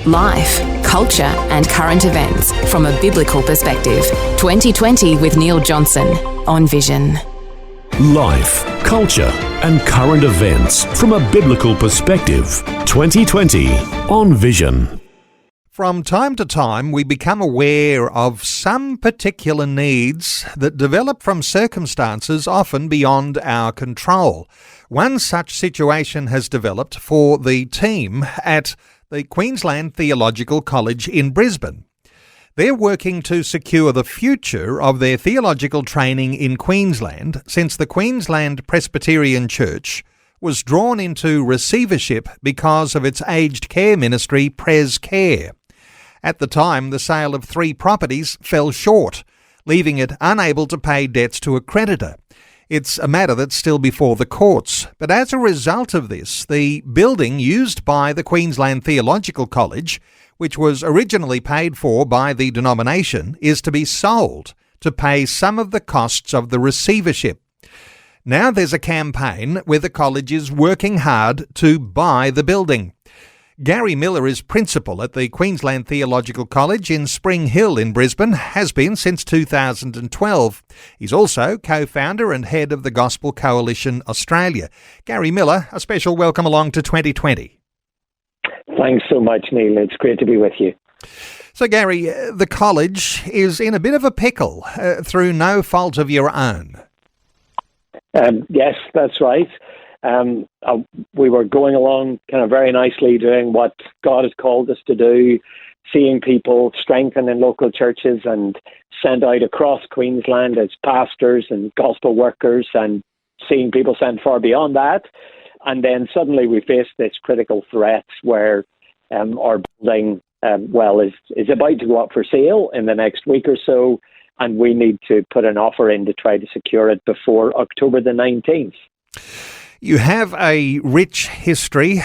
Life, culture and current events from a biblical perspective. 2020 with Neil Johnson on Vision. Life, culture and current events from a biblical perspective. 2020 on Vision. From time to time, we become aware of some particular needs that develop from circumstances often beyond our control. One such situation has developed for the team at the Queensland Theological College in Brisbane. They're working to secure the future of their theological training in Queensland since the Queensland Presbyterian Church was drawn into receivership because of its aged care ministry, Pres Care. At the time, the sale of 3 properties fell short, leaving it unable to pay debts to a creditor. It's a matter that's still before the courts. But as a result of this, the building used by the Queensland Theological College, which was originally paid for by the denomination, is to be sold to pay some of the costs of the receivership. Now there's a campaign where the college is working hard to buy the building. Gary Miller is principal at the Queensland Theological College in Spring Hill in Brisbane, has been since 2012. He's also co-founder and head of the Gospel Coalition Australia. Gary Miller, a special welcome along to 2020. Thanks so much, Neil. It's great to be with you. So, Gary, the college is in a bit of a pickle through no fault of your own. Yes, that's right. We were going along kind of very nicely doing what God has called us to do, seeing people strengthen in local churches and sent out across Queensland as pastors and gospel workers, and seeing people sent far beyond that. And then suddenly we faced this critical threat where our building, is about to go up for sale in the next week or so, and we need to put an offer in to try to secure it before October the 19th. You have a rich history.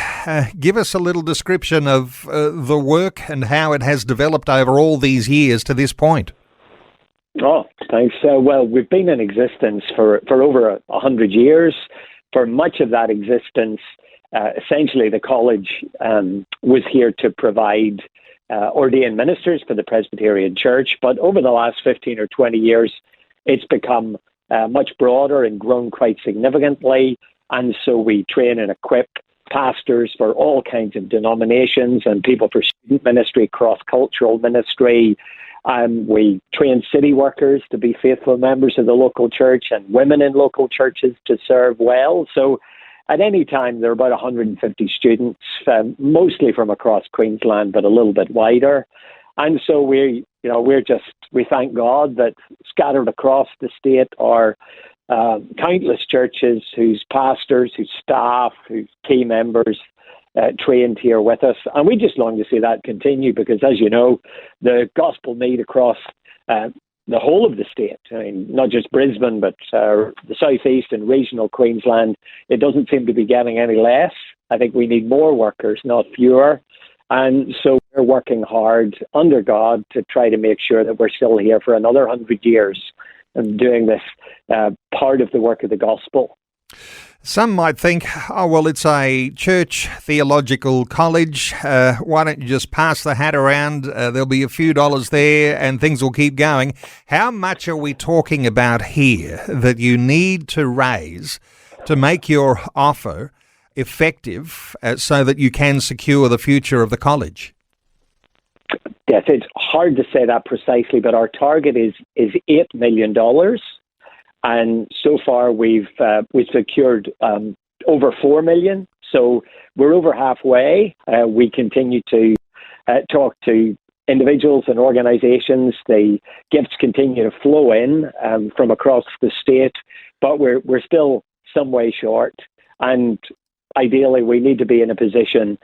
Give us a little description of the work and how it has developed over all these years to this point. Oh, thanks. We've been in existence for over 100 years. For much of that existence, essentially the college was here to provide ordained ministers for the Presbyterian Church. But over the last 15 or 20 years, it's become much broader and grown quite significantly. And so we train and equip pastors for all kinds of denominations and people for student ministry, cross-cultural ministry. We train city workers to be faithful members of the local church and women in local churches to serve well. So at any time, there are about 150 students, mostly from across Queensland, but a little bit wider. And so we thank God that scattered across the state are countless churches whose pastors, whose staff, whose key members trained here with us. And we just long to see that continue because, as you know, the gospel need across the whole of the state, I mean, not just Brisbane, but the southeast and regional Queensland, it doesn't seem to be getting any less. I think we need more workers, not fewer. And so we're working hard under God to try to make sure that we're still here for another 100 years and doing this part of the work of the gospel. Some might think, it's a church theological college. Why don't you just pass the hat around? There'll be a few dollars there and things will keep going. How much are we talking about here that you need to raise to make your offer effective so that you can secure the future of the college? Yes, it's hard to say that precisely, but our target is $8 million. And so far we've secured over $4 million. So we're over halfway. We continue to talk to individuals and organizations. The gifts continue to flow in from across the state, but we're still some way short. And ideally, we need to be in a position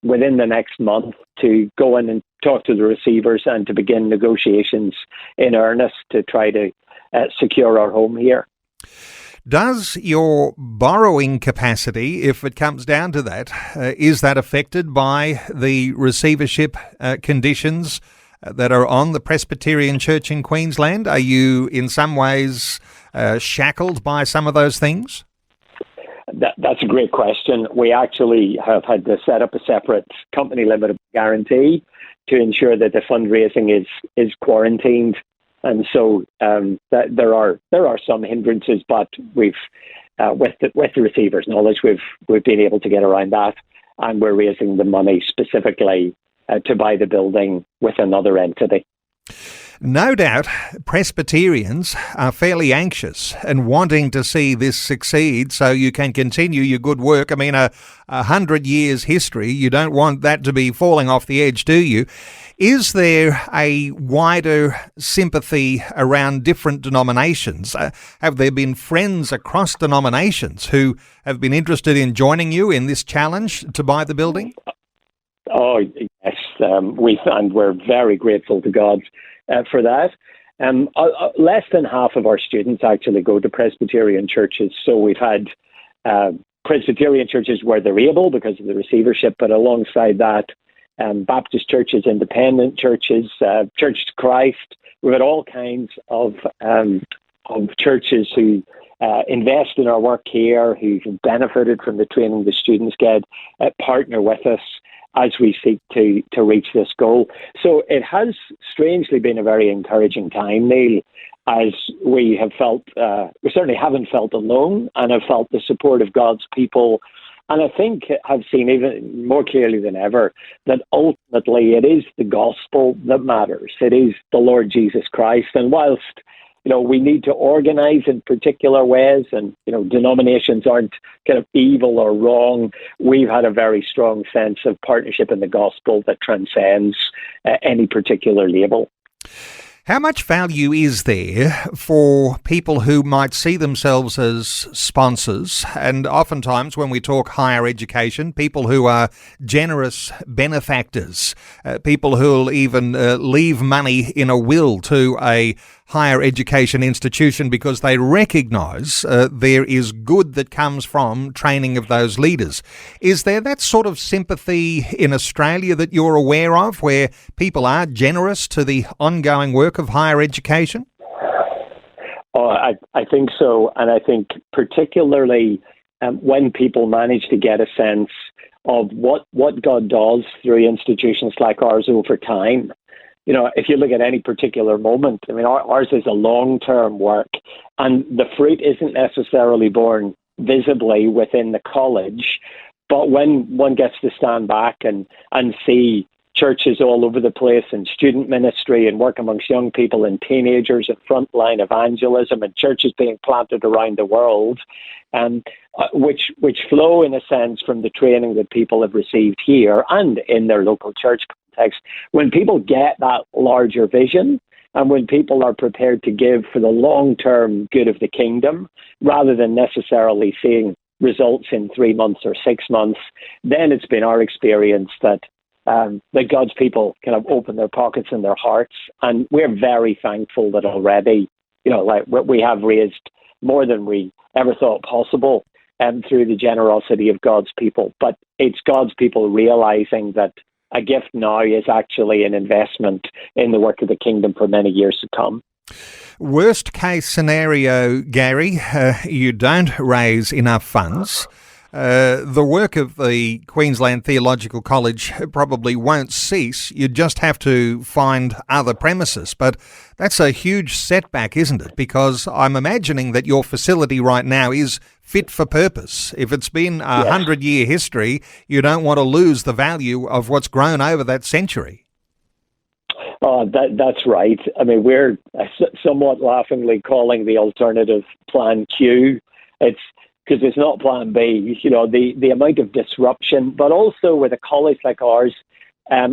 within the next month to go in and talk to the receivers and to begin negotiations in earnest to try to secure our home here. Does your borrowing capacity, if it comes down to that, is that affected by the receivership conditions that are on the Presbyterian Church in Queensland? Are you in some ways shackled by some of those things? That's a great question. We actually have had to set up a separate company limited guarantee to ensure that the fundraising is quarantined, and so that there are some hindrances, but we've with the receiver's knowledge, we've been able to get around that, and we're raising the money specifically to buy the building with another entity. No doubt Presbyterians are fairly anxious and wanting to see this succeed so you can continue your good work. I mean, 100 years history, you don't want that to be falling off the edge, do you? Is there a wider sympathy around different denominations? Have there been friends across denominations who have been interested in joining you in this challenge to buy the building? Oh, yes. We're very grateful to God for that. Less than half of our students actually go to Presbyterian churches. So we've had Presbyterian churches where they're able because of the receivership, but alongside that, Baptist churches, independent churches, Church to Christ. We've had all kinds of churches who invest in our work here, who've benefited from the training the students get, partner with us as we seek to reach this goal. So it has strangely been a very encouraging time, Neil, as we have felt, we certainly haven't felt alone and have felt the support of God's people. And I think have seen even more clearly than ever that ultimately it is the gospel that matters. It is the Lord Jesus Christ. And whilst we need to organize in particular ways, and, denominations aren't kind of evil or wrong. We've had a very strong sense of partnership in the gospel that transcends any particular label. How much value is there for people who might see themselves as sponsors? And oftentimes when we talk higher education, people who are generous benefactors, people who will even leave money in a will to a higher education institution because they recognise there is good that comes from training of those leaders. Is there that sort of sympathy in Australia that you're aware of, where people are generous to the ongoing work of higher education? Oh, I think so. And I think particularly when people manage to get a sense of what God does through institutions like ours over time. If you look at any particular moment, I mean, ours is a long-term work, and the fruit isn't necessarily born visibly within the college, but when one gets to stand back and see churches all over the place and student ministry and work amongst young people and teenagers and frontline evangelism and churches being planted around the world, which flow in a sense from the training that people have received here and in their local church context. When people get that larger vision and when people are prepared to give for the long-term good of the kingdom rather than necessarily seeing results in 3 months or 6 months, then it's been our experience that God's people kind of open their pockets and their hearts. And we're very thankful that already, we have raised more than we ever thought possible through the generosity of God's people. But it's God's people realizing that a gift now is actually an investment in the work of the kingdom for many years to come. Worst case scenario, Gary, you don't raise enough funds. The work of the Queensland Theological College probably won't cease. You just have to find other premises. But that's a huge setback, isn't it? Because I'm imagining that your facility right now is fit for purpose. If it's been a 100-year history, you don't want to lose the value of what's grown over that century. Oh, that's right. I mean, we're somewhat laughingly calling the alternative Plan Q. Because it's not Plan B, the amount of disruption, but also with a college like ours,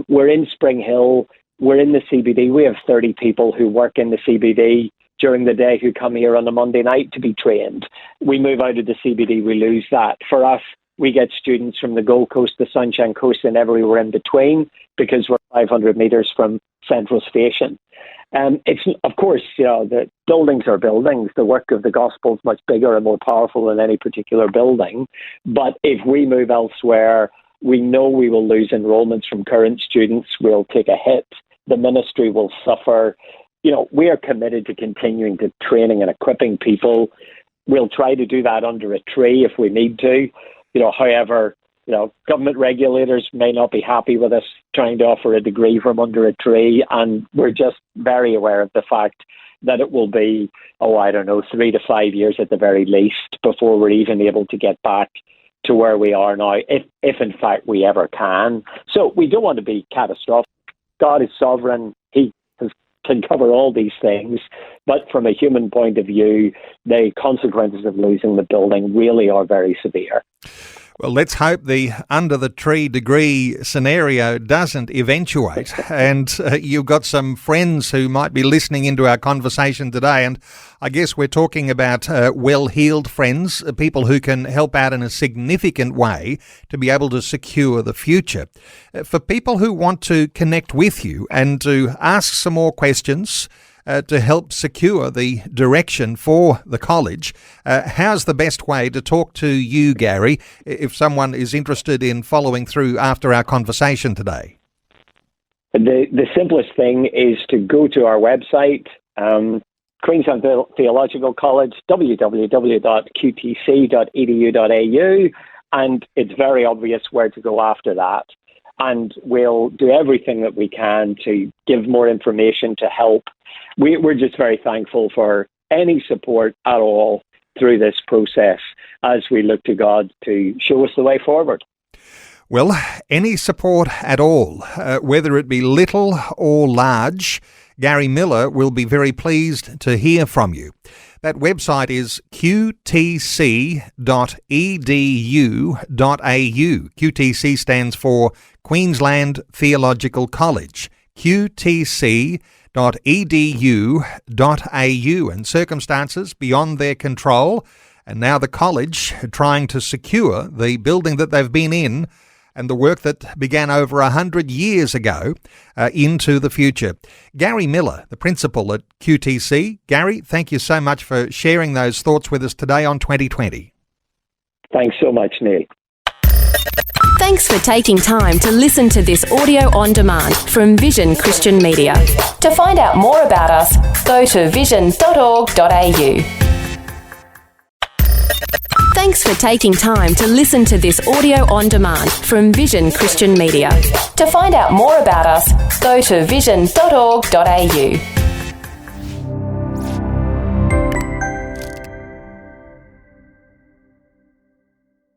we're in Spring Hill, we're in the CBD. We have 30 people who work in the CBD during the day who come here on a Monday night to be trained. We move out of the CBD, we lose that. For us, we get students from the Gold Coast, the Sunshine Coast, and everywhere in between because we're 500 metres from Central Station. It's, of course, the buildings are buildings. The work of the gospel is much bigger and more powerful than any particular building. But if we move elsewhere, we know we will lose enrollments from current students. We'll take a hit. The ministry will suffer. We are committed to continuing to training and equipping people. We'll try to do that under a tree if we need to. However, government regulators may not be happy with us trying to offer a degree from under a tree, and we're just very aware of the fact that it will be, 3 to 5 years at the very least before we're even able to get back to where we are now, if in fact we ever can. So we don't want to be catastrophic. God is sovereign. He can cover all these things. But from a human point of view, the consequences of losing the building really are very severe. Well, let's hope the under-the-tree degree scenario doesn't eventuate. And you've got some friends who might be listening into our conversation today. And I guess we're talking about well-heeled friends, people who can help out in a significant way to be able to secure the future. For people who want to connect with you and to ask some more questions, to help secure the direction for the college, how's the best way to talk to you, Gary, if someone is interested in following through after our conversation today? The simplest thing is to go to our website, Queensland Theological College, www.qtc.edu.au, and it's very obvious where to go after that. And we'll do everything that we can to give more information to help. We're just very thankful for any support at all through this process as we look to God to show us the way forward. Well, any support at all, whether it be little or large, Gary Miller will be very pleased to hear from you. That website is qtc.edu.au. QTC stands for Queensland Theological College. qtc.edu.au, and circumstances beyond their control, and now the college trying to secure the building that they've been in and the work that began over 100 years ago into the future. Gary Miller, the principal at QTC. Gary, thank you so much for sharing those thoughts with us today on 2020. Thanks so much, Neil. Thanks for taking time to listen to this audio on demand from Vision Christian Media. To find out more about us, go to vision.org.au. Thanks for taking time to listen to this audio on demand from Vision Christian Media. To find out more about us, go to vision.org.au.